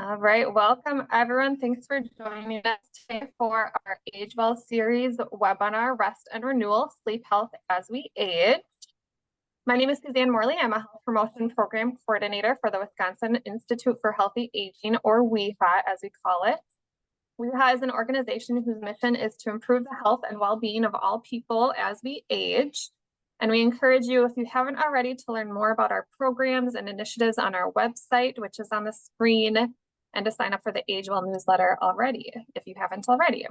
All right, welcome everyone. Thanks for joining us today for our Age Well series webinar, Rest and Renewal, Sleep Health as We Age. My name is Suzanne Morley. I'm a Health Promotion Program Coordinator for the Wisconsin Institute for Healthy Aging, or WIHA as we call it. WIHA is an organization whose mission is to improve the health and well-being of all people as we age. And we encourage you, if you haven't already, to learn more about our programs and initiatives on our website, which is on the screen, and to sign up for the Age Well newsletter already, if you haven't already.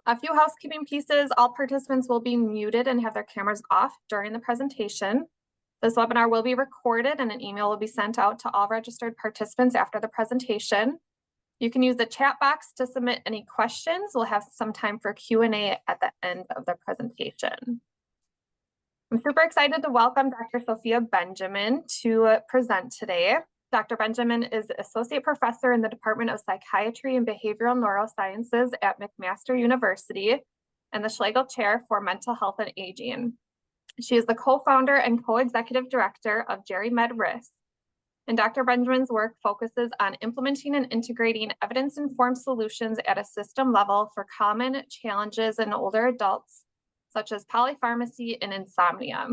A few housekeeping pieces. All participants will be muted and have their cameras off during the presentation. This webinar will be recorded and an email will be sent out to all registered participants after the presentation. You can use the chat box to submit any questions. We'll have some time for Q&A at the end of the presentation. I'm super excited to welcome Dr. Sophia Benjamin to present today. Dr. Benjamin is Associate Professor in the Department of Psychiatry and Behavioral Neurosciences at McMaster University and the Schlegel Chair for Mental Health and Aging. She is the co-founder and co-executive director of GeriMed Risk. And Dr. Benjamin's work focuses on implementing and integrating evidence-informed solutions at a system level for common challenges in older adults, such as polypharmacy and insomnia.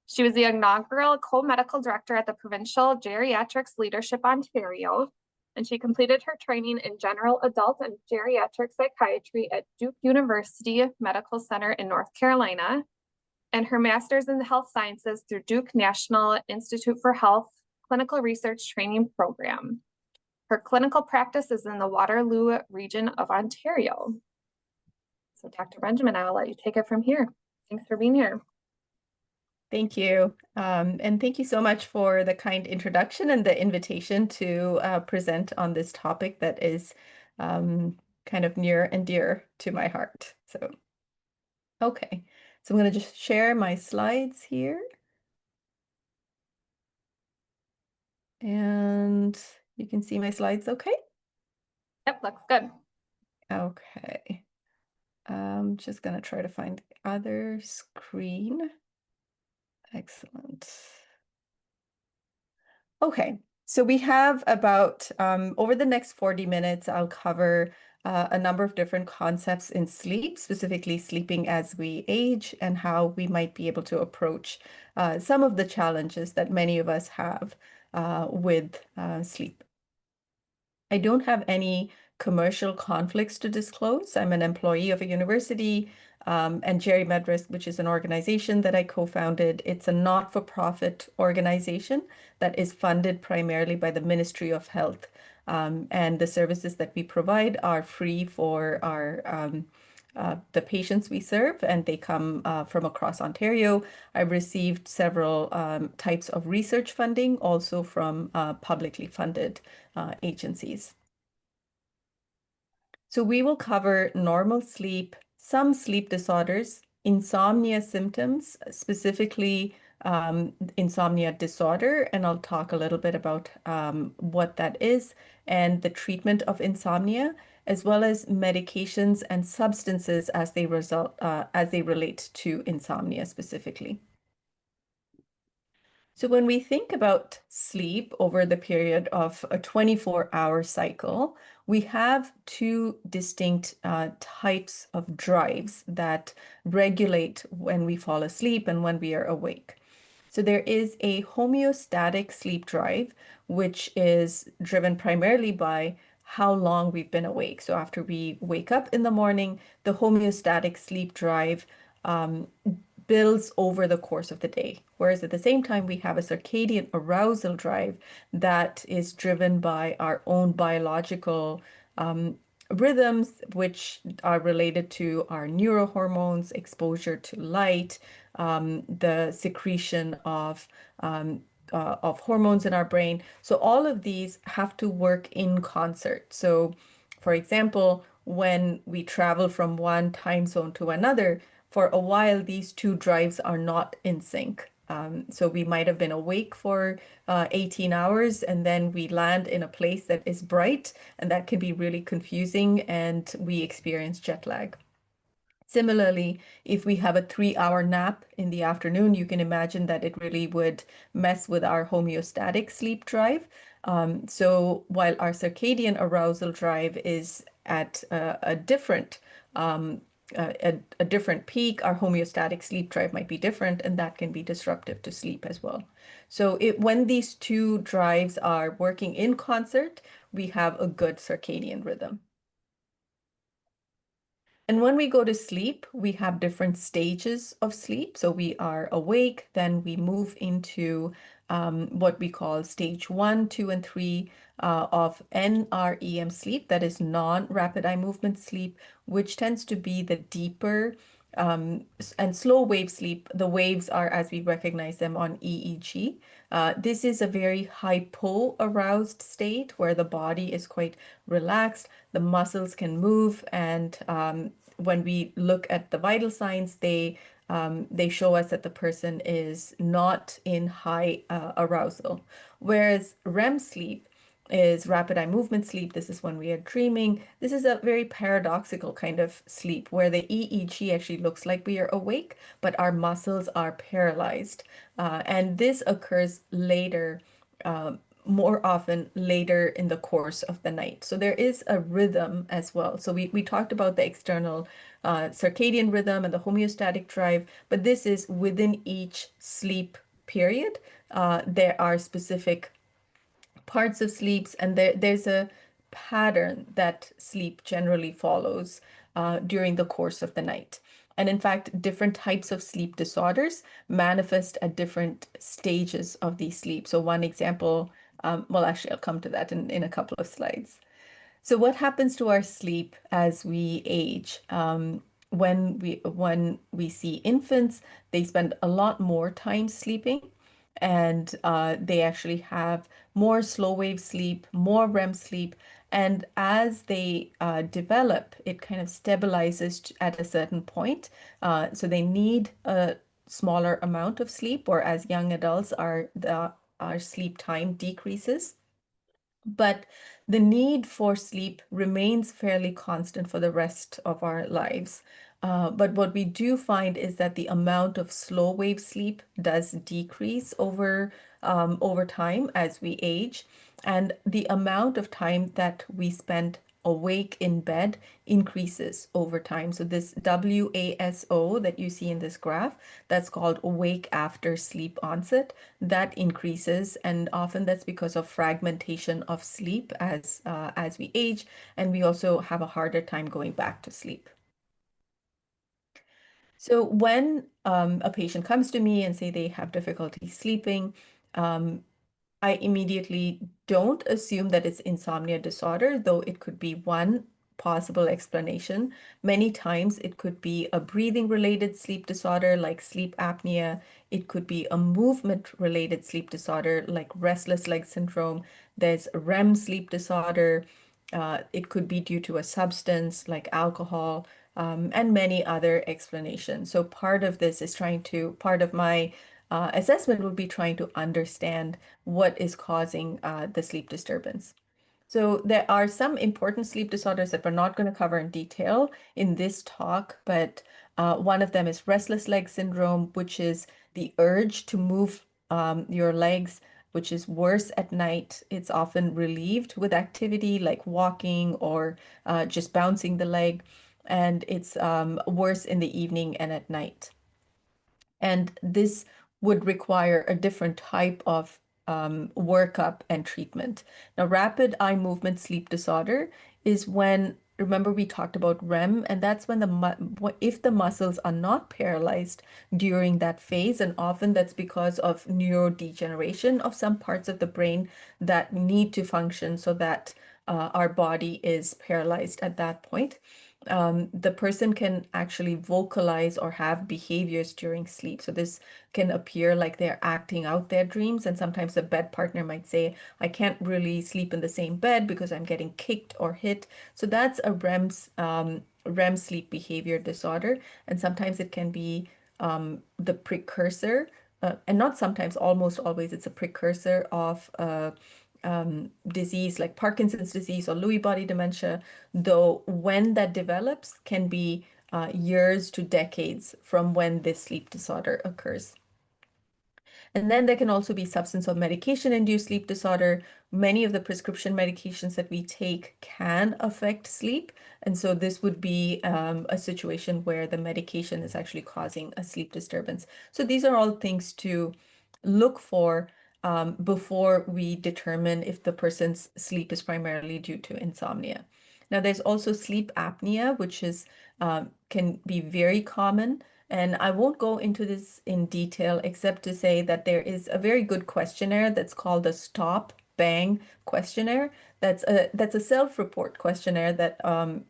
She was the inaugural co-medical director at the Provincial Geriatrics Leadership Ontario, and she completed her training in general adult and geriatric psychiatry at Duke University Medical Center in North Carolina, and her master's in health sciences through Duke National Institute for Health Clinical Research Training Program. Her clinical practice is in the Waterloo region of Ontario. So Dr. Benjamin, I will let you take it from here. Thanks for being here. Thank you. And thank you so much for the kind introduction and the invitation to present on this topic that is kind of near and dear to my heart. Okay, so I'm going to just share my slides here. And you can see my slides okay? Yep, looks good. Okay. I'm just going to try to find the other screen. Excellent. Okay, so we have about, over the next 40 minutes, I'll cover a number of different concepts in sleep, specifically sleeping as we age, and how we might be able to approach some of the challenges that many of us have with sleep. I don't have any commercial conflicts to disclose. I'm an employee of a university, and GeriMed Risk, which is an organization that I co-founded. It's a not-for-profit organization that is funded primarily by the Ministry of Health. And the services that we provide are free for the patients we serve, and they come from across Ontario. I've received several types of research funding, also from publicly funded agencies. So we will cover normal sleep, some sleep disorders, insomnia symptoms, specifically insomnia disorder, and I'll talk a little bit about what that is and the treatment of insomnia, as well as medications and substances as they relate to insomnia specifically. So when we think about sleep over the period of a 24-hour cycle, we have two distinct types of drives that regulate when we fall asleep and when we are awake. So there is a homeostatic sleep drive, which is driven primarily by how long we've been awake. So after we wake up in the morning, the homeostatic sleep drive builds over the course of the day. Whereas at the same time, we have a circadian arousal drive that is driven by our own biological rhythms, which are related to our neurohormones, exposure to light, the secretion of hormones in our brain. So all of these have to work in concert. So, for example, when we travel from one time zone to another, for a while, these two drives are not in sync. So we might have been awake for 18 hours and then we land in a place that is bright, and that can be really confusing and we experience jet lag. Similarly, if we have a 3-hour nap in the afternoon, you can imagine that it really would mess with our homeostatic sleep drive. So while our circadian arousal drive is at a different a different peak, our homeostatic sleep drive might be different, and that can be disruptive to sleep as well. So when these two drives are working in concert, we have a good circadian rhythm. And when we go to sleep, we have different stages of sleep. So we are awake, then we move into what we call stage one, two, and three of NREM sleep, that is non-rapid eye movement sleep, which tends to be the deeper and slow wave sleep. The waves are as we recognize them on EEG. This is a very hypo-aroused state where the body is quite relaxed, the muscles can move, and when we look at the vital signs, they show us that the person is not in high arousal. Whereas REM sleep is rapid eye movement sleep. This is when we are dreaming. This is a very paradoxical kind of sleep where the EEG actually looks like we are awake, but our muscles are paralyzed. And this occurs later, uh, more often later in the course of the night. So there is a rhythm as well. So we talked about the external circadian rhythm and the homeostatic drive, but this is within each sleep period. There are specific parts of sleeps, and there's a pattern that sleep generally follows during the course of the night. And in fact, different types of sleep disorders manifest at different stages of the sleep. So one example, well, actually, I'll come to that in a couple of slides. So what happens to our sleep as we age? When we see infants, they spend a lot more time sleeping, and they actually have more slow wave sleep, more REM sleep, and as they develop, it kind of stabilizes at a certain point. So they need a smaller amount of sleep, or as young adults, our sleep time decreases. But the need for sleep remains fairly constant for the rest of our lives. But what we do find is that the amount of slow wave sleep does decrease over time as we age, and the amount of time that we spend awake in bed increases over time. So this WASO that you see in this graph, that's called awake after sleep onset, that increases, and often that's because of fragmentation of sleep as we age, and we also have a harder time going back to sleep. So when a patient comes to me and say they have difficulty sleeping, um, I immediately don't assume that it's insomnia disorder, though it could be one possible explanation. Many times it could be a breathing related sleep disorder like sleep apnea. It could be a movement related sleep disorder like restless leg syndrome. There's REM sleep disorder. It could be due to a substance like alcohol, and many other explanations. So part of this is part of my assessment would be trying to understand what is causing the sleep disturbance. So there are some important sleep disorders that we're not going to cover in detail in this talk, but one of them is restless leg syndrome, which is the urge to move your legs, which is worse at night. It's often relieved with activity like walking or just bouncing the leg, and it's worse in the evening and at night. And this would require a different type of workup and treatment. Now, rapid eye movement sleep disorder is when, remember we talked about REM, and that's when if the muscles are not paralyzed during that phase, and often that's because of neurodegeneration of some parts of the brain that need to function so that our body is paralyzed at that point. The person can actually vocalize or have behaviors during sleep. So this can appear like they're acting out their dreams. And sometimes the bed partner might say, I can't really sleep in the same bed because I'm getting kicked or hit. So that's a REM sleep behavior disorder. And sometimes it can be the precursor, and not sometimes, almost always, it's a precursor of disease like Parkinson's disease or Lewy body dementia, though when that develops can be years to decades from when this sleep disorder occurs. And then there can also be substance or medication-induced sleep disorder. Many of the prescription medications that we take can affect sleep. And so this would be a situation where the medication is actually causing a sleep disturbance. So these are all things to look for before we determine if the person's sleep is primarily due to insomnia. Now, there's also sleep apnea, which is can be very common. And I won't go into this in detail, except to say that there is a very good questionnaire that's called the Stop Bang questionnaire. That's a self-report questionnaire that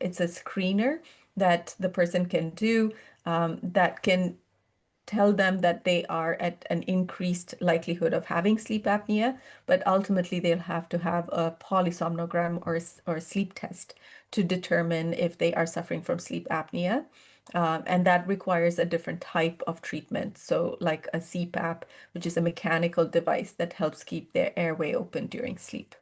it's a screener that the person can do that can tell them that they are at an increased likelihood of having sleep apnea, but ultimately they'll have to have a polysomnogram or a sleep test to determine if they are suffering from sleep apnea. And that requires a different type of treatment. So, like a CPAP, which is a mechanical device that helps keep their airway open during sleep.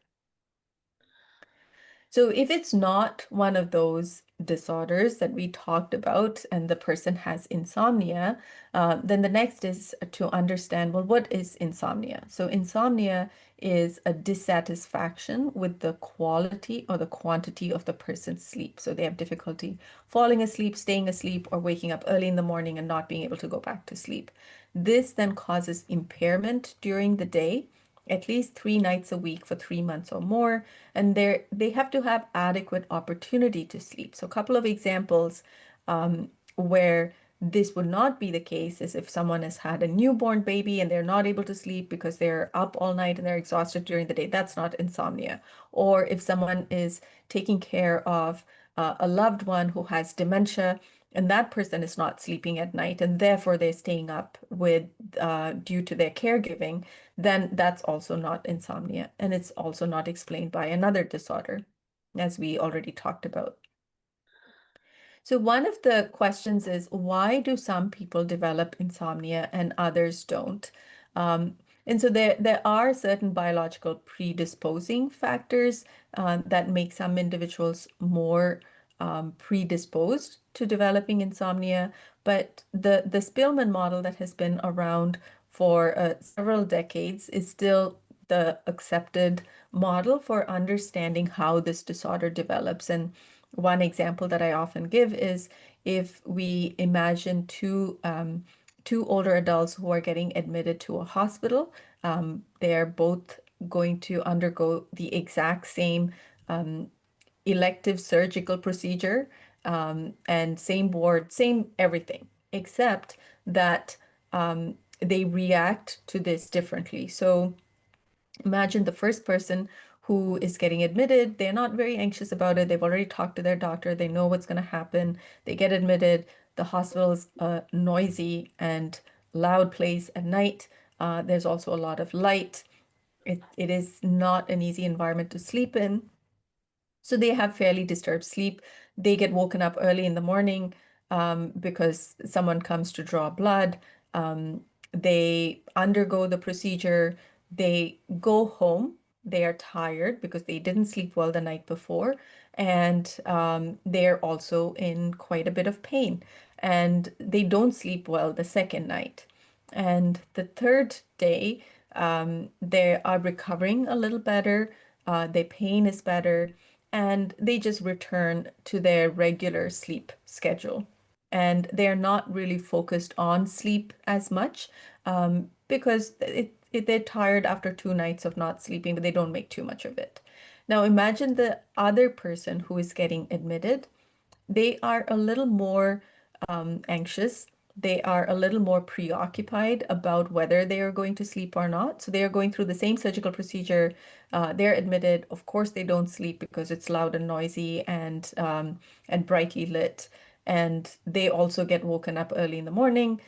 So if it's not one of those disorders that we talked about and the person has insomnia, then the next is to understand, well, what is insomnia? So insomnia is a dissatisfaction with the quality or the quantity of the person's sleep. So they have difficulty falling asleep, staying asleep, or waking up early in the morning and not being able to go back to sleep. This then causes impairment during the day, at least 3 nights a week for 3 months or more, and they have to have adequate opportunity to sleep. So a couple of examples where this would not be the case is if someone has had a newborn baby and they're not able to sleep because they're up all night and they're exhausted during the day. That's not insomnia. Or if someone is taking care of a loved one who has dementia and that person is not sleeping at night and therefore they're staying up with due to their caregiving, then that's also not insomnia. And it's also not explained by another disorder, as we already talked about. So one of the questions is, why do some people develop insomnia and others don't? Um, and so there are certain biological predisposing factors that make some individuals more predisposed to developing insomnia. But the Spillman model that has been around for several decades is still the accepted model for understanding how this disorder develops. And one example that I often give is if we imagine two older adults who are getting admitted to a hospital, they're both going to undergo the exact same elective surgical procedure, and same ward, same everything, except that they react to this differently. So imagine the first person who is getting admitted, they're not very anxious about it. They've already talked to their doctor. They know what's going to happen. They get admitted. The hospital is a noisy and loud place at night. There's also a lot of light. It is not an easy environment to sleep in. So they have fairly disturbed sleep. They get woken up early in the morning because someone comes to draw blood. They undergo the procedure. They go home. They are tired because they didn't sleep well the night before. And they're also in quite a bit of pain. And they don't sleep well the second night. And the third day, they are recovering a little better. Their pain is better and they just return to their regular sleep schedule. And they're not really focused on sleep as much because they're tired after 2 nights of not sleeping, but they don't make too much of it. Now, imagine the other person who is getting admitted. They are a little more anxious. They are a little more preoccupied about whether they are going to sleep or not. So they are going through the same surgical procedure. They're admitted. Of course, they don't sleep because it's loud and noisy and brightly lit. And they also get woken up early in the morning.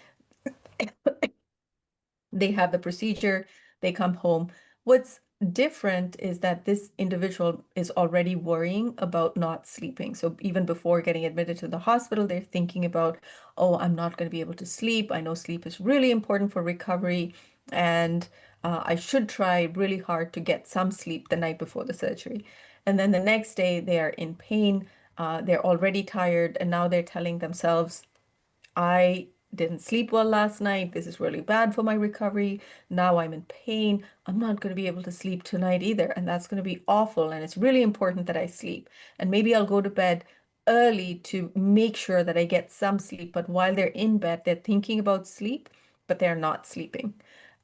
They have the procedure, they come home. What's different is that this individual is already worrying about not sleeping. So even before getting admitted to the hospital, they're thinking about, oh, I'm not going to be able to sleep. I know sleep is really important for recovery, and I should try really hard to get some sleep the night before the surgery. And then the next day, they are in pain. They're already tired, and now they're telling themselves, I didn't sleep well last night. This is really bad for my recovery. Now I'm in pain. I'm not going to be able to sleep tonight either. And that's going to be awful. And it's really important that I sleep. And maybe I'll go to bed early to make sure that I get some sleep. But while they're in bed, they're thinking about sleep, but they're not sleeping.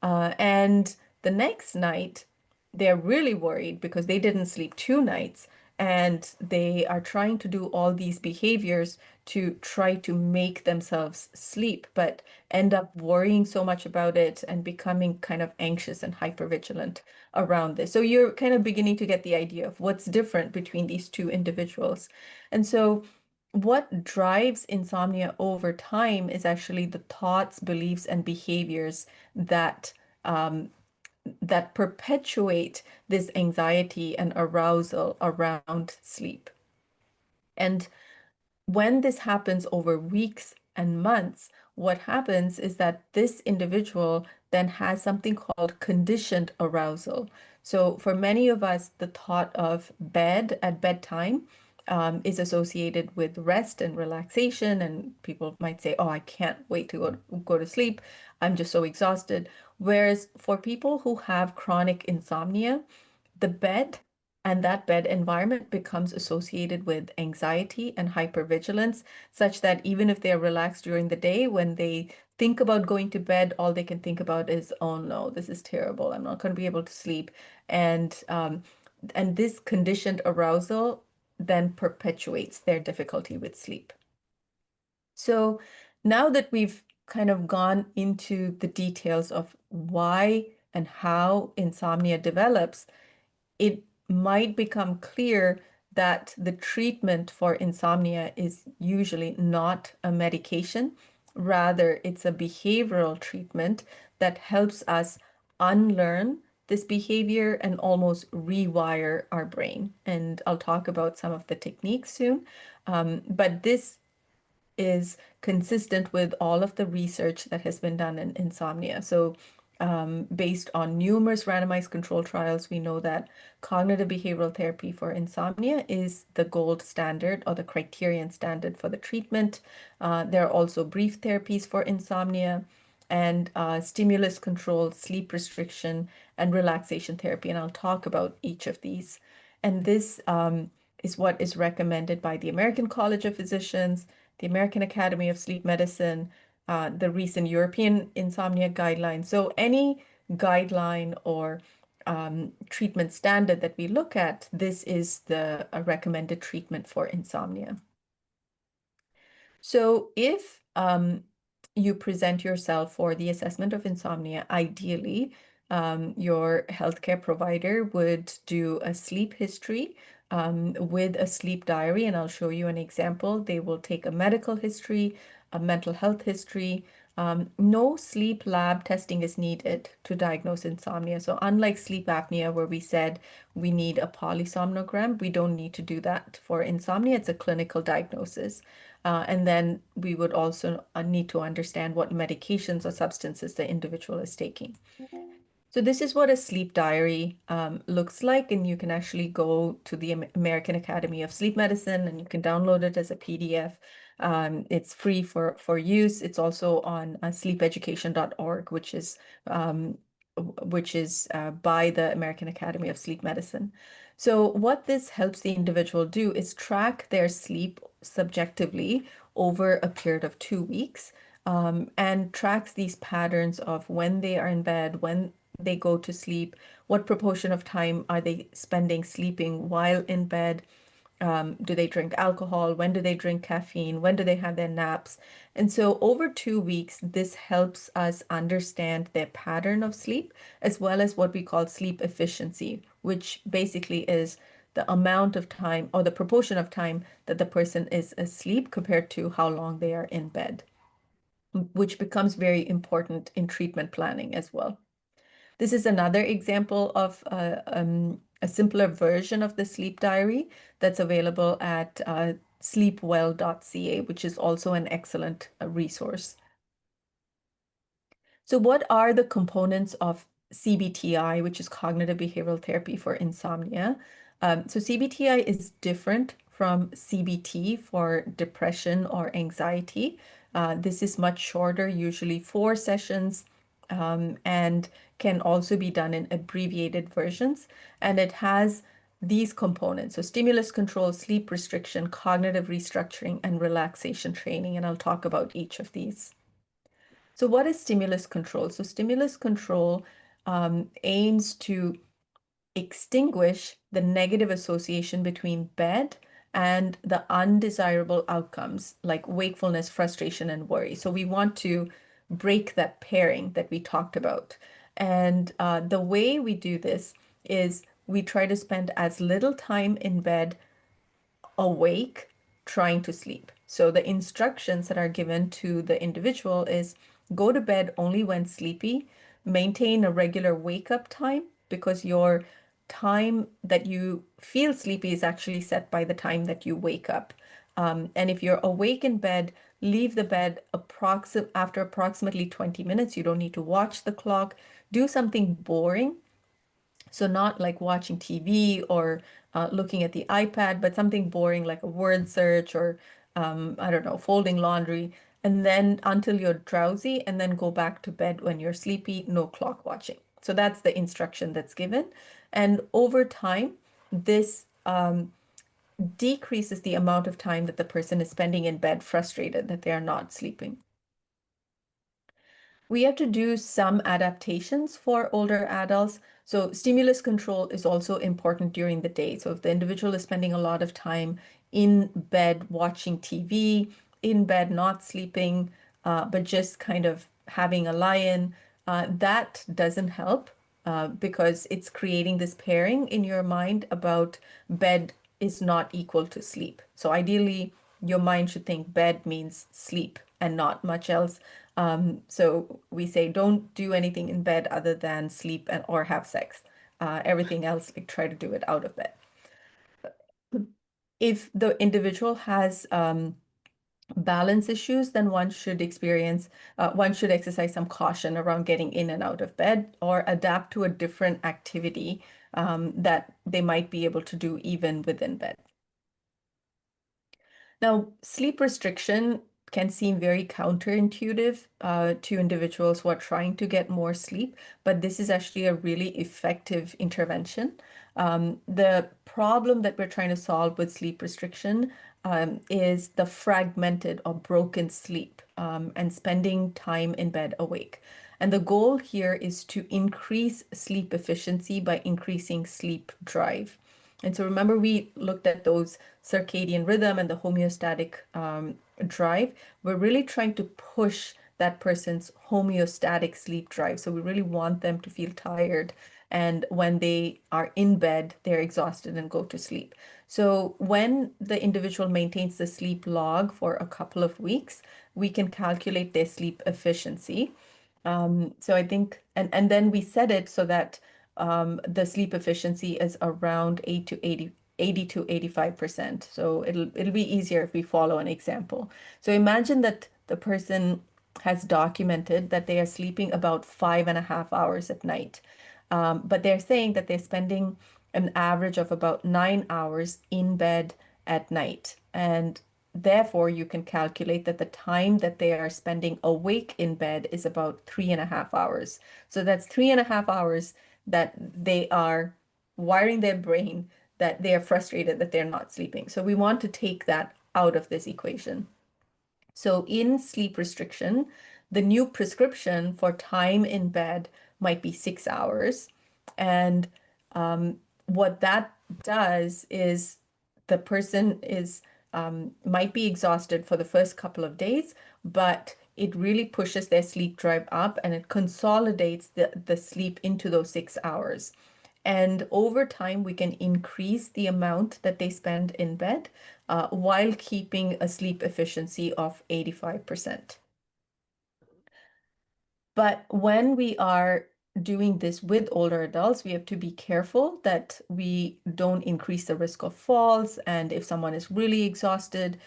And the next night, they're really worried because they didn't sleep 2 nights and they are trying to do all these behaviors to try to make themselves sleep, but end up worrying so much about it and becoming kind of anxious and hypervigilant around this. So you're kind of beginning to get the idea of what's different between these two individuals. And so what drives insomnia over time is actually the thoughts, beliefs, and behaviors that um, that perpetuate this anxiety and arousal around sleep. And when this happens over weeks and months, what happens is that this individual then has something called conditioned arousal. So for many of us, the thought of bed at bedtime is associated with rest and relaxation. And people might say, oh, I can't wait to go to sleep. I'm just so exhausted. Whereas for people who have chronic insomnia, the bed and that bed environment becomes associated with anxiety and hypervigilance, such that even if they're relaxed during the day, when they think about going to bed, all they can think about is, oh no, this is terrible. I'm not going to be able to sleep. And this conditioned arousal then perpetuates their difficulty with sleep. So now that we've kind of gone into the details of why and how insomnia develops, it might become clear that the treatment for insomnia is usually not a medication. Rather, it's a behavioral treatment that helps us unlearn this behavior and almost rewire our brain. And I'll talk about some of the techniques soon. But this is consistent with all of the research that has been done in insomnia. So, based on numerous randomized control trials, we know that cognitive behavioral therapy for insomnia is the gold standard or the criterion standard for the treatment. There are also brief therapies for insomnia and stimulus control, sleep restriction, and relaxation therapy. And I'll talk about each of these. And this is what is recommended by the American College of Physicians, the American Academy of Sleep Medicine, the recent European insomnia guidelines. So any guideline or treatment standard that we look at, this is the recommended treatment for insomnia. So if you present yourself for the assessment of insomnia, ideally, your healthcare provider would do a sleep history with a sleep diary, and I'll show you an example. They will take a medical history, a mental health history. No sleep lab testing is needed to diagnose insomnia. So unlike sleep apnea, where we said we need a polysomnogram, we don't need to do that for insomnia. It's a clinical diagnosis. And then we would also need to understand what medications or substances the individual is taking. So this is what a sleep diary looks like, and you can actually go to the American Academy of Sleep Medicine and you can download it as a PDF. It's free for use. It's also on sleepeducation.org, which is by the American Academy of Sleep Medicine. So what this helps the individual do is track their sleep subjectively over a period of 2 weeks, and tracks these patterns of when they are in bed, when they go to sleep, what proportion of time are they spending sleeping while in bed, do they drink alcohol, when do they drink caffeine, when do they have their naps. And so over 2 weeks, this helps us understand their pattern of sleep, as well as what we call sleep efficiency, which basically is the amount of time or the proportion of time that the person is asleep compared to how long they are in bed, which becomes very important in treatment planning as well. This is another example of a simpler version of the sleep diary that's available at sleepwell.ca, which is also an excellent resource. So what are the components of CBTI, which is cognitive behavioral therapy for insomnia? So CBTI is different from CBT for depression or anxiety. This is much shorter, usually 4 sessions, and can also be done in abbreviated versions. And it has these components. So stimulus control, sleep restriction, cognitive restructuring, and relaxation training. And I'll talk about each of these. So what is stimulus control? So stimulus control aims to extinguish the negative association between bed and the undesirable outcomes like wakefulness, frustration, and worry. So we want to break that pairing that we talked about. And the way we do this is we try to spend as little time in bed awake trying to sleep. So the instructions that are given to the individual is go to bed only when sleepy, maintain a regular wake up time because your time that you feel sleepy is actually set by the time that you wake up. And if you're awake in bed, leave the bed after approximately 20 minutes. You don't need to watch the clock. Do something boring, so not like watching TV or looking at the iPad, but something boring like a word search or I don't know, folding laundry, and then until you're drowsy, and then go back to bed when you're sleepy, no clock watching. So that's the instruction that's given. And over time, this decreases the amount of time that the person is spending in bed frustrated that they are not sleeping. We have to do some adaptations for older adults. So stimulus control is also important during the day. So if the individual is spending a lot of time in bed watching TV, in bed not sleeping, but just kind of having a lie-in, that doesn't help because it's creating this pairing in your mind about bed is not equal to sleep. So ideally, your mind should think bed means sleep and not much else. So we say don't do anything in bed other than sleep and or have sex. Everything else, like try to do it out of bed. If the individual has balance issues, then one should exercise some caution around getting in and out of bed or adapt to a different activity that they might be able to do even within bed. Now, sleep restriction can seem very counterintuitive to individuals who are trying to get more sleep, but this is actually a really effective intervention. The problem that we're trying to solve with sleep restriction is the fragmented or broken sleep and spending time in bed awake. And the goal here is to increase sleep efficiency by increasing sleep drive. And so remember, we looked at those circadian rhythm and the homeostatic drive. We're really trying to push that person's homeostatic sleep drive. So we really want them to feel tired. And when they are in bed, they're exhausted and go to sleep. So when the individual maintains the sleep log for a couple of weeks, we can calculate their sleep efficiency. So I think, and then we set it so that the sleep efficiency is around 80 to 85%. So it'll be easier if we follow an example. So imagine that the person has documented that they are sleeping about 5.5 hours at night. But they're saying that they're spending an average of about 9 hours in bed at night. And therefore, you can calculate that the time that they are spending awake in bed is about 3.5 hours. So that's 3.5 hours that they are wiring their brain that they are frustrated that they're not sleeping. So we want to take that out of this equation. So in sleep restriction, the new prescription for time in bed might be 6 hours. And what that does is the person is might be exhausted for the first couple of days, but it really pushes their sleep drive up and it consolidates the sleep into those 6 hours. And over time, we can increase the amount that they spend in bed while keeping a sleep efficiency of 85%. But when we are doing this with older adults, we have to be careful that we don't increase the risk of falls. And if someone is really exhausted,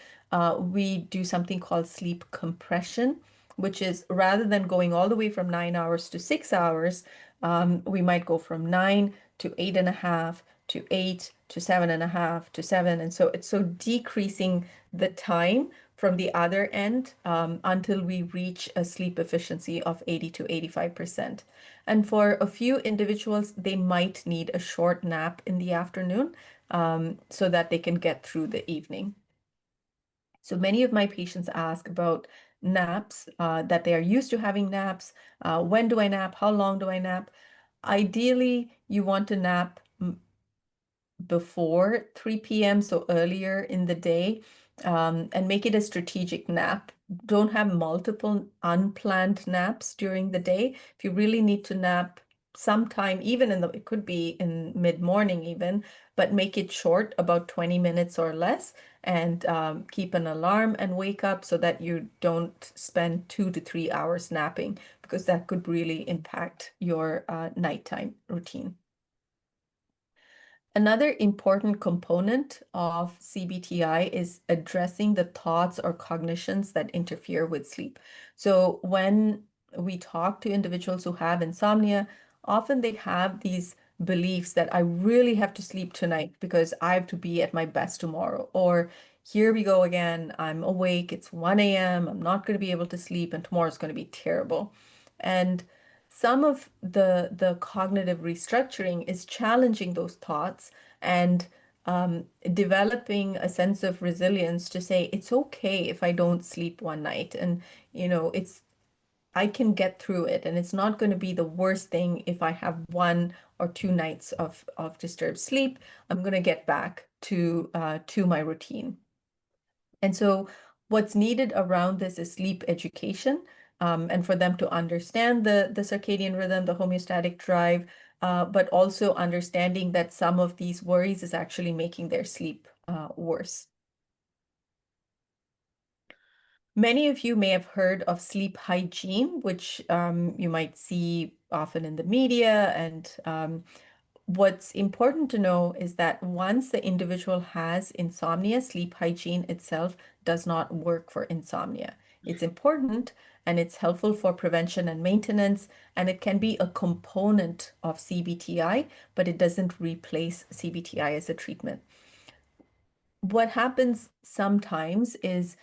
we do something called sleep compression, which is rather than going all the way from 9 hours to 6 hours, we might go from 9 to 8.5 to 8 to 7.5 to 7. And so it's so decreasing the time from the other end until we reach a sleep efficiency of 80 to 85%. And for a few individuals, they might need a short nap in the afternoon so that they can get through the evening. So many of my patients ask about naps, that they are used to having naps. When do I nap? How long do I nap? Ideally, you want to nap before 3 p.m., so earlier in the day, and make it a strategic nap. Don't have multiple unplanned naps during the day. If you really need to nap sometime, even it could be in mid-morning even, but make it short, about 20 minutes or less, and keep an alarm and wake up so that you don't spend 2 to 3 hours napping, because that could really impact your nighttime routine. Another important component of CBTI is addressing the thoughts or cognitions that interfere with sleep. So when we talk to individuals who have insomnia, often they have these beliefs that I really have to sleep tonight because I have to be at my best tomorrow. Or here we go again, I'm awake, it's 1 a.m., I'm not going to be able to sleep, and tomorrow's going to be terrible. And some of the cognitive restructuring is challenging those thoughts and developing a sense of resilience to say it's okay if I don't sleep one night, and it's I can get through it, and it's not going to be the worst thing if I have 1 or 2 nights of disturbed sleep. I'm going to get back to my routine. And so what's needed around this is sleep education, and for them to understand the circadian rhythm, the homeostatic drive, but also understanding that some of these worries is actually making their sleep worse. Many of you may have heard of sleep hygiene, which you might see often in the media. And what's important to know is that once the individual has insomnia, sleep hygiene itself does not work for insomnia. It's important and it's helpful for prevention and maintenance, and it can be a component of CBTI, but it doesn't replace CBTI as a treatment. What happens sometimes is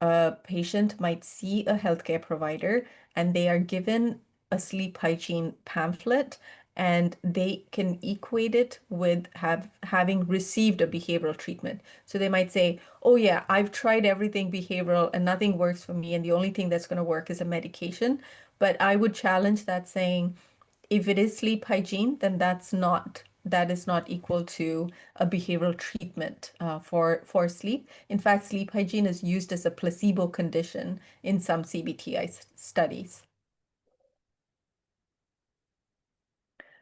a patient might see a healthcare provider and they are given a sleep hygiene pamphlet, and they can equate it with having received a behavioral treatment. So they might say, oh yeah, I've tried everything behavioral and nothing works for me, and the only thing that's going to work is a medication. But I would challenge that, saying, if it is sleep hygiene, then that is not equal to a behavioral treatment for sleep. In fact, sleep hygiene is used as a placebo condition in some CBTI studies.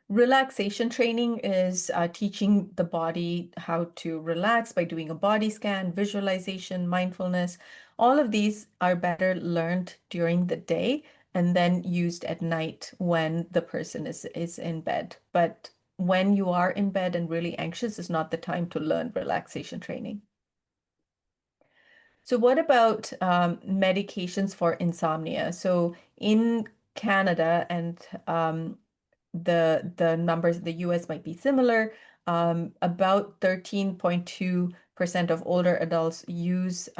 Relaxation training is teaching the body how to relax by doing a body scan, visualization, mindfulness. All of these are better learned during the day and then used at night when the person is in bed. But when you are in bed and really anxious is not the time to learn relaxation training. So what about medications for insomnia? So in Canada, and the numbers in the US might be similar. About 13.2% of older adults use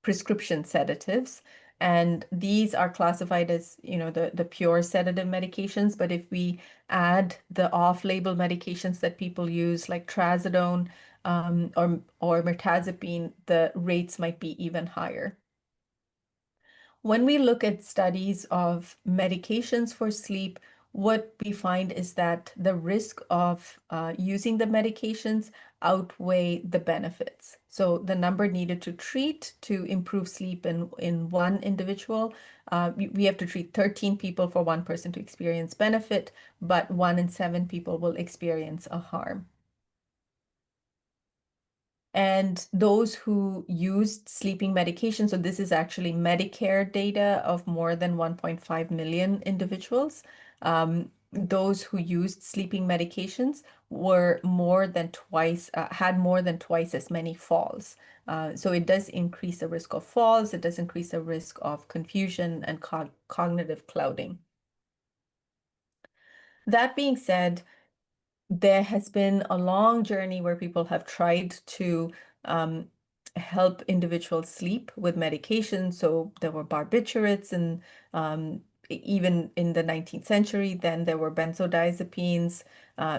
prescription sedatives. And these are classified as, the pure sedative medications. But if we add the off-label medications that people use, like trazodone or mirtazapine, the rates might be even higher. When we look at studies of medications for sleep, what we find is that the risk of using the medications outweigh the benefits. So the number needed to treat to improve sleep in one individual, we have to treat 13 people for one person to experience benefit, but 1 in 7 people will experience a harm. And those who used sleeping medication, so this is actually Medicare data of more than 1.5 million individuals. Those who used sleeping medications were had more than twice as many falls. So it does increase the risk of falls, it does increase the risk of confusion and cognitive clouding. That being said, there has been a long journey where people have tried to help individuals sleep with medication. So there were barbiturates, and even in the 19th century, then there were benzodiazepines.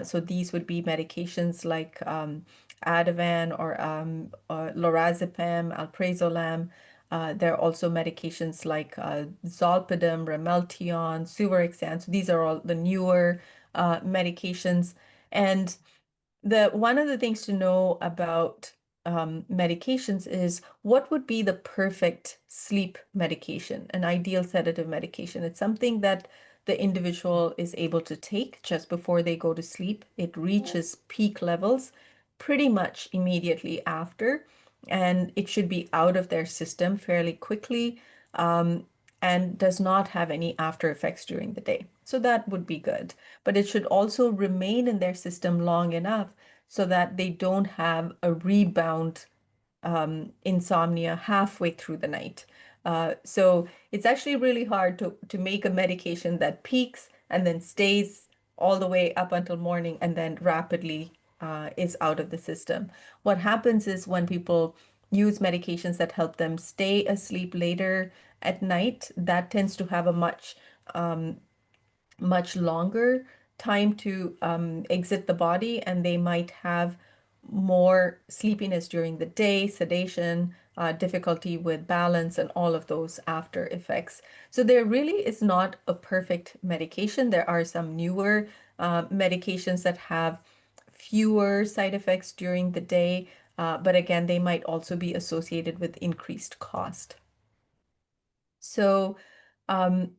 So these would be medications like Ativan or lorazepam, alprazolam. There are also medications like zolpidem, ramelteon, suvorexant. So these are all the newer medications. And one of the things to know about medications is what would be the perfect sleep medication, an ideal sedative medication. It's something that the individual is able to take just before they go to sleep. It reaches peak levels pretty much immediately after, and it should be out of their system fairly quickly, and does not have any after effects during the day. So that would be good. But it should also remain in their system long enough so that they don't have a rebound insomnia halfway through the night. So it's actually really hard to make a medication that peaks and then stays all the way up until morning and then rapidly is out of the system. What happens is when people use medications that help them stay asleep later at night, that tends to have a much longer time to exit the body, and they might have more sleepiness during the day, sedation, difficulty with balance, and all of those after effects. So there really is not a perfect medication. There are some newer medications that have fewer side effects during the day, but again, they might also be associated with increased cost. So um,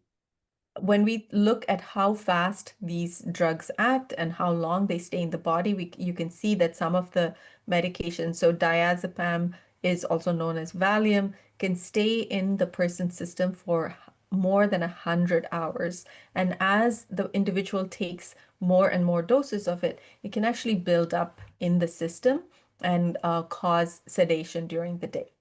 when we look at how fast these drugs act and how long they stay in the body, you can see that some of the medications, so diazepam is also known as Valium, can stay in the person's system for more than 100 hours. And as the individual takes more and more doses of it, it can actually build up in the system and cause sedation during the day.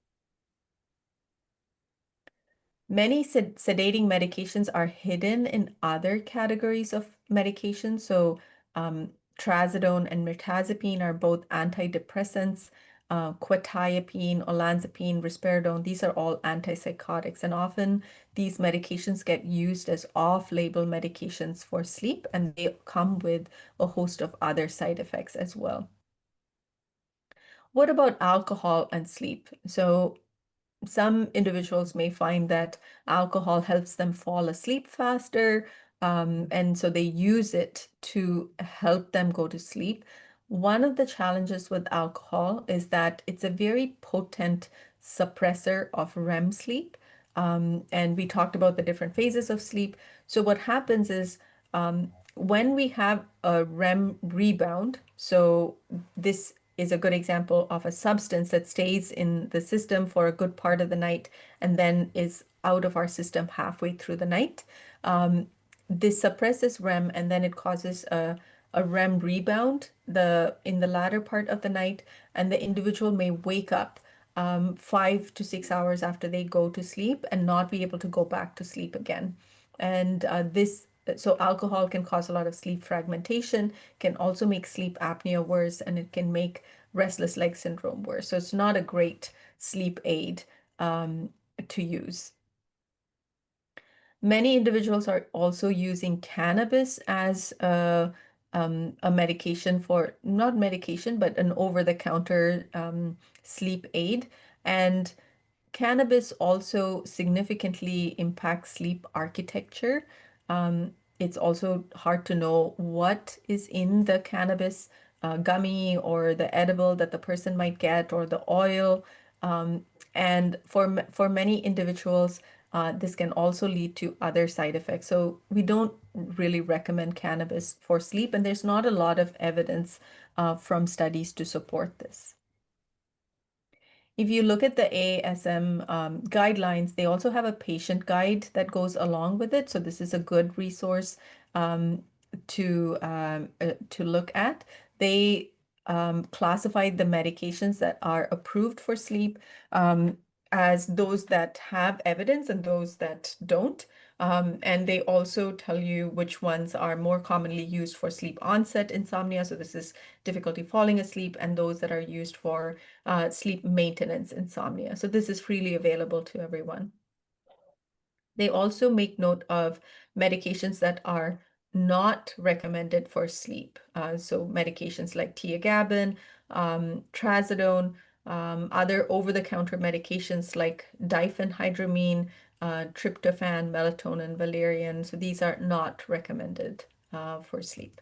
Many sedating medications are hidden in other categories of medications. So, trazodone and mirtazapine are both antidepressants. Quetiapine, olanzapine, risperidone, these are all antipsychotics. And often these medications get used as off-label medications for sleep, and they come with a host of other side effects as well. What about alcohol and sleep? So, some individuals may find that alcohol helps them fall asleep faster, and so they use it to help them go to sleep. One of the challenges with alcohol is that it's a very potent suppressor of REM sleep. And we talked about the different phases of sleep. So what happens is when we have a REM rebound, so this is a good example of a substance that stays in the system for a good part of the night and then is out of our system halfway through the night. This suppresses REM, and then it causes a REM rebound in the latter part of the night, and the individual may wake up 5 to 6 hours after they go to sleep and not be able to go back to sleep again. And so alcohol can cause a lot of sleep fragmentation, can also make sleep apnea worse, and it can make restless leg syndrome worse. So it's not a great sleep aid to use. Many individuals are also using cannabis as a medication for, not medication, but an over-the-counter sleep aid. And cannabis also significantly impacts sleep architecture. It's also hard to know what is in the cannabis gummy or the edible that the person might get, or the oil. And for many individuals, this can also lead to other side effects. So we don't really recommend cannabis for sleep, and there's not a lot of evidence from studies to support this. If you look at the ASM guidelines, they also have a patient guide that goes along with it. So this is a good resource to look at. They classified the medications that are approved for sleep as those that have evidence and those that don't. And they also tell you which ones are more commonly used for sleep onset insomnia. So this is difficulty falling asleep, and those that are used for sleep maintenance insomnia. So this is freely available to everyone. They also make note of medications that are not recommended for sleep. So medications like tiagabin, trazodone, other over-the-counter medications like diphenhydramine, tryptophan, melatonin, valerian. So these are not recommended for sleep.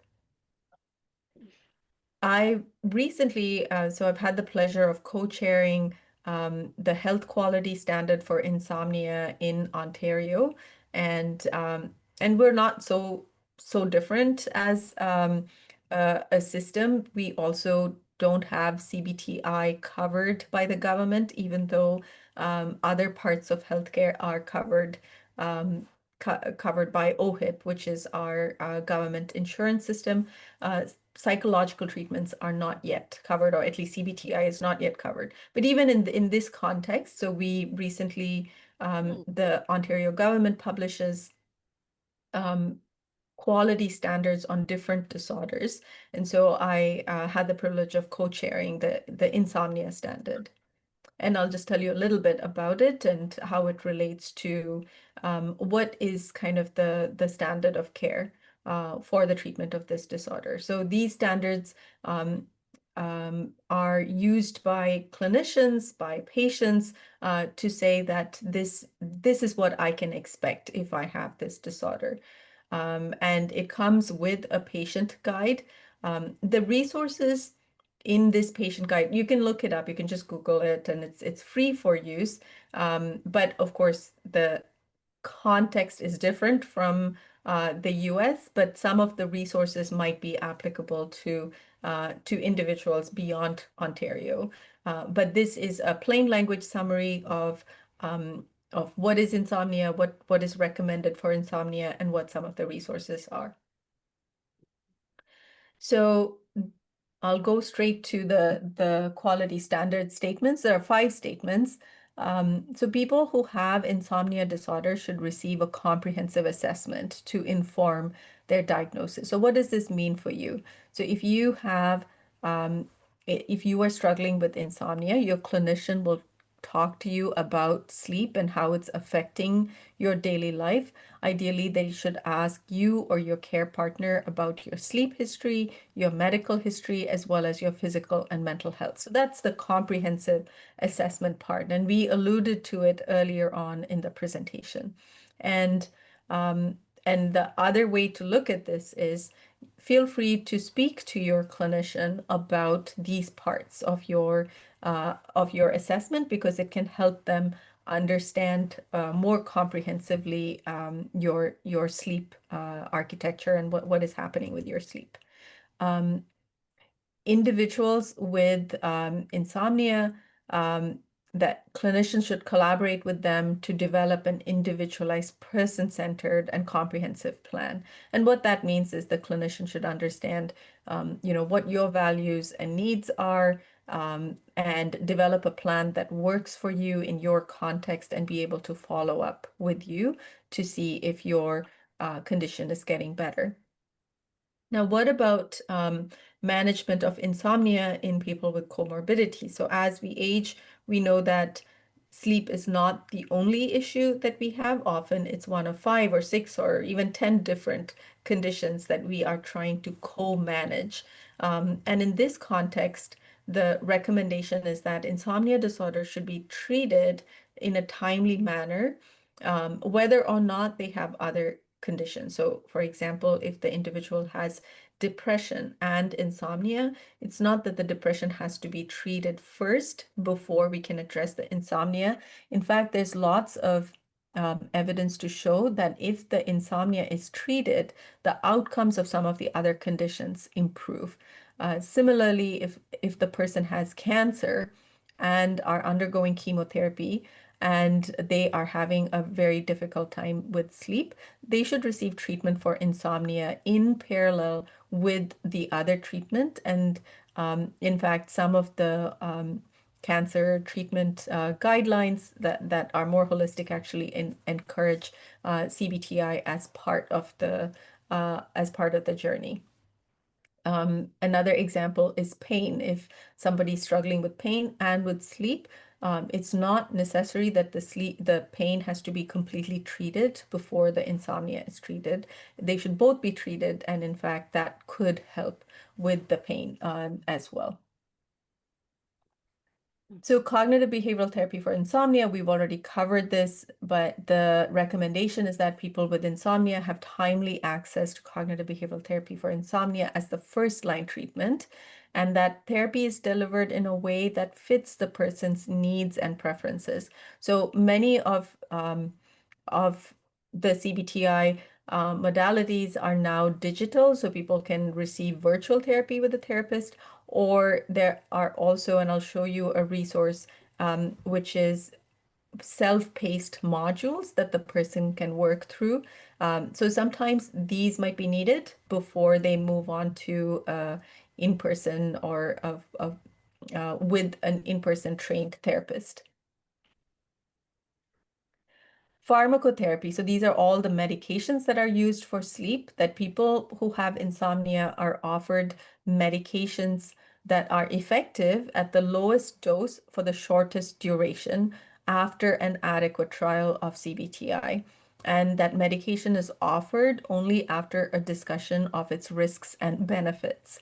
I recently, so I've had the pleasure of co-chairing the health quality standard for insomnia in Ontario, and we're not so different as a system. We also don't have CBTI covered by the government, even though other parts of healthcare are covered. Covered by OHIP, which is our government insurance system. Psychological treatments are not yet covered, or at least CBTI is not yet covered. But even in this context, so we recently, the Ontario government publishes quality standards on different disorders. And so I had the privilege of co-chairing the insomnia standard. And I'll just tell you a little bit about it and how it relates to what is kind of the standard of care for the treatment of this disorder. So these standards are used by clinicians, by patients, to say that this is what I can expect if I have this disorder. And it comes with a patient guide. The resources in this patient guide, you can look it up, you can just Google it, and it's free for use. But of course, the context is different from the US, but some of the resources might be applicable to individuals beyond Ontario. But this is a plain language summary of what is insomnia, what is recommended for insomnia, and what some of the resources are. So I'll go straight to the quality standard statements. There are 5 statements. So people who have insomnia disorder should receive a comprehensive assessment to inform their diagnosis. So what does this mean for you? So if you have, if you are struggling with insomnia, your clinician will talk to you about sleep and how it's affecting your daily life. Ideally, they should ask you or your care partner about your sleep history, your medical history, as well as your physical and mental health. So that's the comprehensive assessment part. And we alluded to it earlier on in the presentation. And the other way to look at this is feel free to speak to your clinician about these parts of your assessment, because it can help them understand more comprehensively your sleep architecture and what is happening with your sleep. Individuals with insomnia, that clinicians should collaborate with them to develop an individualized, person-centered, and comprehensive plan. And what that means is the clinician should understand, what your values and needs are, and develop a plan that works for you in your context, and be able to follow up with you to see if your condition is getting better. Now, what about management of insomnia in people with comorbidity? So as we age, we know that sleep is not the only issue that we have. Often it's one of 5 or 6 or even 10 different conditions that we are trying to co-manage. And in this context, the recommendation is that insomnia disorder should be treated in a timely manner, whether or not they have other conditions. So, for example, if the individual has depression and insomnia, it's not that the depression has to be treated first before we can address the insomnia. In fact, there's lots of evidence to show that if the insomnia is treated, the outcomes of some of the other conditions improve. Similarly, if the person has cancer and are undergoing chemotherapy, and they are having a very difficult time with sleep, they should receive treatment for insomnia in parallel with the other treatment. And in fact, some of the cancer treatment guidelines that are more holistic actually encourage CBTI as part of the journey. Another example is pain. If somebody's struggling with pain and with sleep, it's not necessary that the pain has to be completely treated before the insomnia is treated. They should both be treated, and in fact, that could help with the pain as well. So cognitive behavioral therapy for insomnia, we've already covered this, but the recommendation is that people with insomnia have timely access to cognitive behavioral therapy for insomnia as the first-line treatment, and that therapy is delivered in a way that fits the person's needs and preferences. So many of the CBTI modalities are now digital, so people can receive virtual therapy with a therapist, or there are also, and I'll show you a resource, which is self-paced modules that the person can work through. So sometimes these might be needed before they move on to in-person or with an in-person trained therapist. Pharmacotherapy. So these are all the medications that are used for sleep, that people who have insomnia are offered medications that are effective at the lowest dose for the shortest duration after an adequate trial of CBTI. And that medication is offered only after a discussion of its risks and benefits.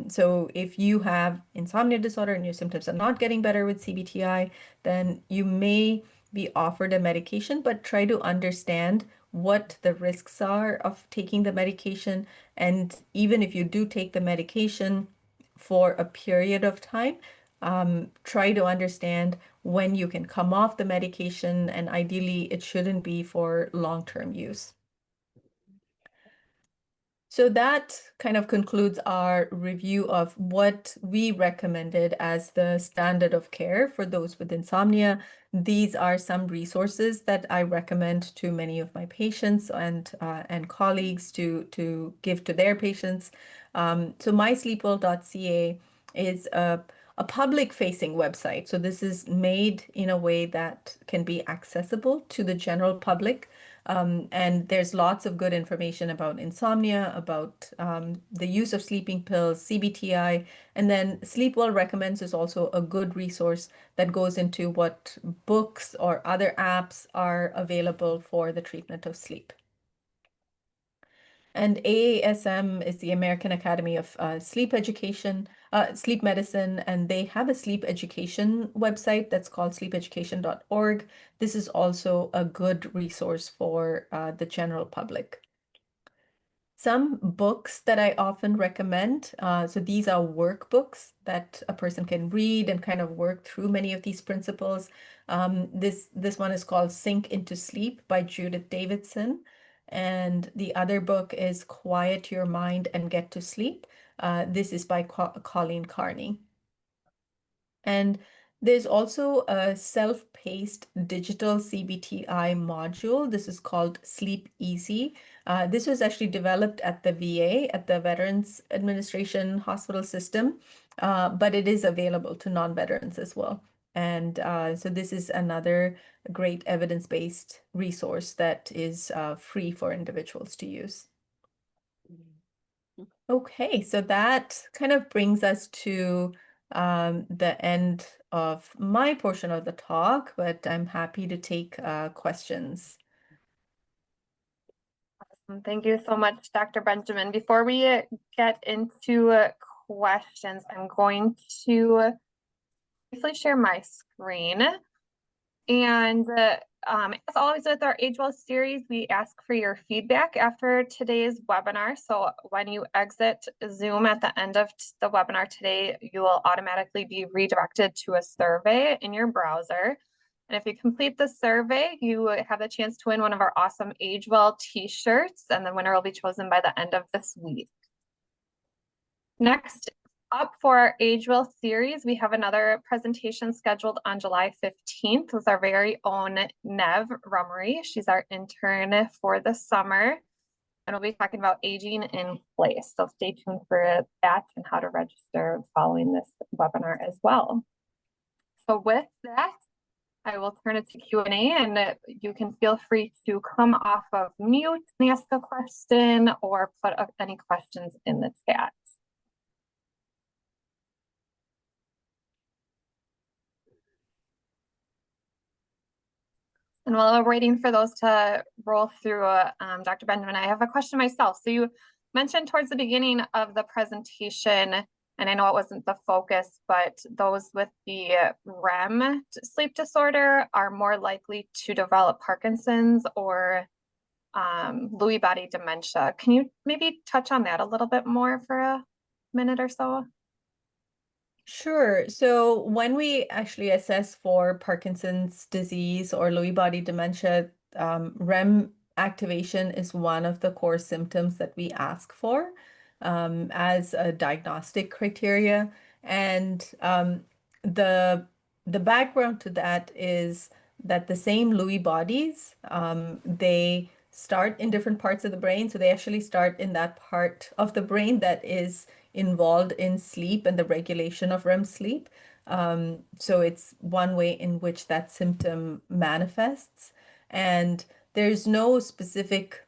So if you have insomnia disorder and your symptoms are not getting better with CBTI, then you may be offered a medication, but try to understand what the risks are of taking the medication. And even if you do take the medication for a period of time, try to understand when you can come off the medication, and ideally it shouldn't be for long-term use. So that kind of concludes our review of what we recommended as the standard of care for those with insomnia. These are some resources that I recommend to many of my patients and colleagues to give to their patients. So mysleepwell.ca is a public-facing website. So this is made in a way that can be accessible to the general public. And there's lots of good information about insomnia, about the use of sleeping pills, CBTI, and then Sleepwell Recommends is also a good resource that goes into what books or other apps are available for the treatment of sleep. And AASM is the American Academy of Sleep Medicine, and they have a sleep education website that's called sleepeducation.org. This is also a good resource for the general public. Some books that I often recommend, so these are workbooks that a person can read and kind of work through many of these principles. This one is called Sink into Sleep by Judith Davidson. And the other book is Quiet Your Mind and Get to Sleep. This is by Colleen Carney. And there's also a self-paced digital CBTI module. This is called Sleep Easy. This was actually developed at the VA, at the Veterans Administration hospital system, but it is available to non-veterans as well. And so this is another great evidence-based resource that is free for individuals to use. Okay, so that kind of brings us to the end of my portion of the talk, but I'm happy to take questions. Awesome. Thank you so much, Dr. Benjamin. Before we get into questions, I'm going to briefly share my screen. And as always with our Age Well series, we ask for your feedback after today's webinar. So when you exit Zoom at the end of the webinar today, you will automatically be redirected to a survey in your browser. And if you complete the survey, you have the chance to win one of our awesome Age Well t-shirts, and the winner will be chosen by the end of this week. Next up for our Age Well series, we have another presentation scheduled on July 15th with our very own Nev Rummery. She's our intern for the summer, and we'll be talking about aging in place. So stay tuned for that and how to register following this webinar as well. So with that, I will turn it to Q&A, and you can feel free to come off of mute and ask a question or put up any questions in the chat. And while we're waiting for those to roll through, Dr. Benjamin, I have a question myself. So you mentioned towards the beginning of the presentation, and I know it wasn't the focus, but those with the REM sleep disorder are more likely to develop Parkinson's or Lewy body dementia. Can you maybe touch on that a little bit more for a minute or so? Sure. So when we actually assess for Parkinson's disease or Lewy body dementia, REM activation is one of the core symptoms that we ask for as a diagnostic criteria. And the the background to that is that the same Lewy bodies, they start in different parts of the brain. So they actually start in that part of the brain that is involved in sleep and the regulation of REM sleep. So it's one way in which that symptom manifests. And there's no specific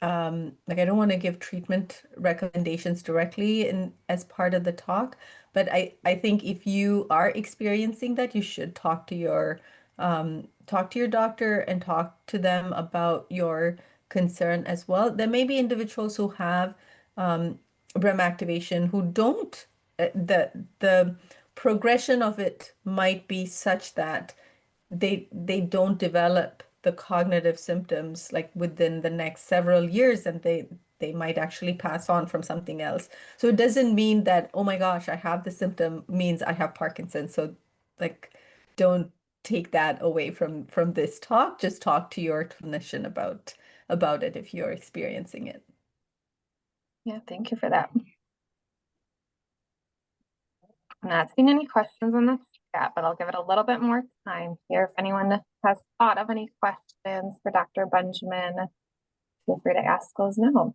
like I don't want to give treatment recommendations directly in as part of the talk, but I think if you are experiencing that, you should talk to your doctor and talk to them about your concern as well. There may be individuals who have REM activation who don't the progression of it might be such that they don't develop the cognitive symptoms like within the next several years, and they might actually pass on from something else. So it doesn't mean that, oh my gosh, I have the symptom means I have Parkinson's. So like don't take that away from this talk. Just talk to your clinician about it if you're experiencing it. Yeah, thank you for that. I'm not seeing any questions in the chat, but I'll give it a little bit more time here. If anyone has thought of any questions for Dr. Benjamin, feel free to ask those now.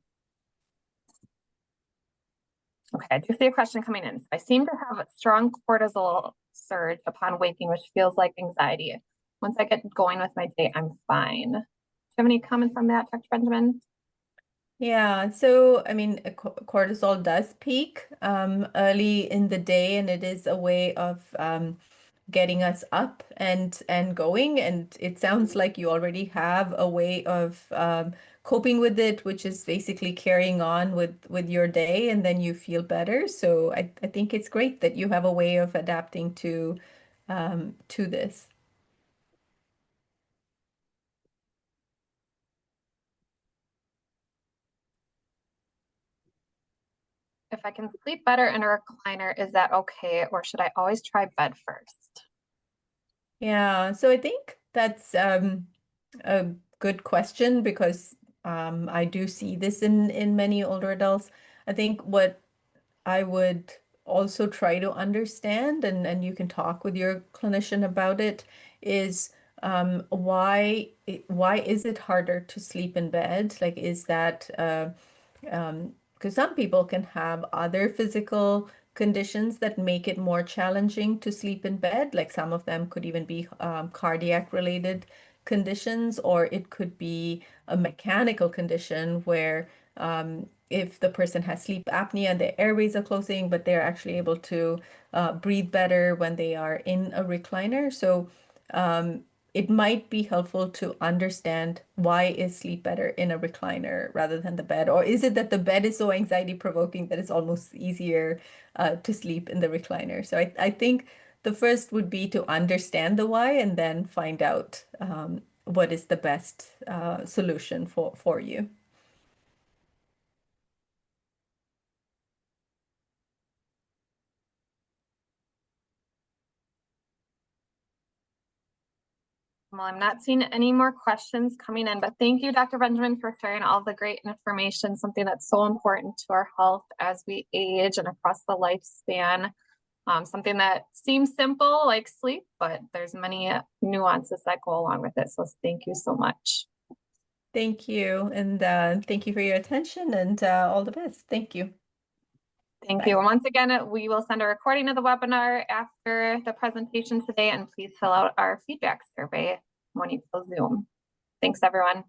Okay, I do see a question coming in. So I seem to have a strong cortisol surge upon waking, which feels like anxiety. Once I get going with my day, I'm fine. Do you have any comments on that, Dr. Benjamin? Yeah, so I mean, cortisol does peak early in the day, and it is a way of getting us up and going. And it sounds like you already have a way of coping with it, which is basically carrying on with your day, and then you feel better. So I think it's great that you have a way of adapting to this. If I can sleep better in a recliner, is that okay? Or should I always try bed first? Yeah, so I think that's a good question because I do see this in many older adults. I think what I would also try to understand, and you can talk with your clinician about it, is why is it harder to sleep in bed? Like, is that because some people can have other physical conditions that make it more challenging to sleep in bed. Like some of them could even be cardiac related conditions, or it could be a mechanical condition where if the person has sleep apnea and their airways are closing, but they're actually able to breathe better when they are in a recliner. So it might be helpful to understand why is sleep better in a recliner rather than the bed, or is it that the bed is so anxiety provoking that it's almost easier to sleep in the recliner? So I think the first would be to understand the why and then find out what is the best solution for you. Well, I'm not seeing any more questions coming in, but thank you, Dr. Benjamin, for sharing all the great information, something that's so important to our health as we age and across the lifespan. Something that seems simple like sleep, but there's many nuances that go along with it. So thank you so much. Thank you. And thank you for your attention and all the best. Thank you. Thank you. And once again, we will send a recording of the webinar after the presentation today, and please fill out our feedback survey when you close Zoom. Thanks, everyone.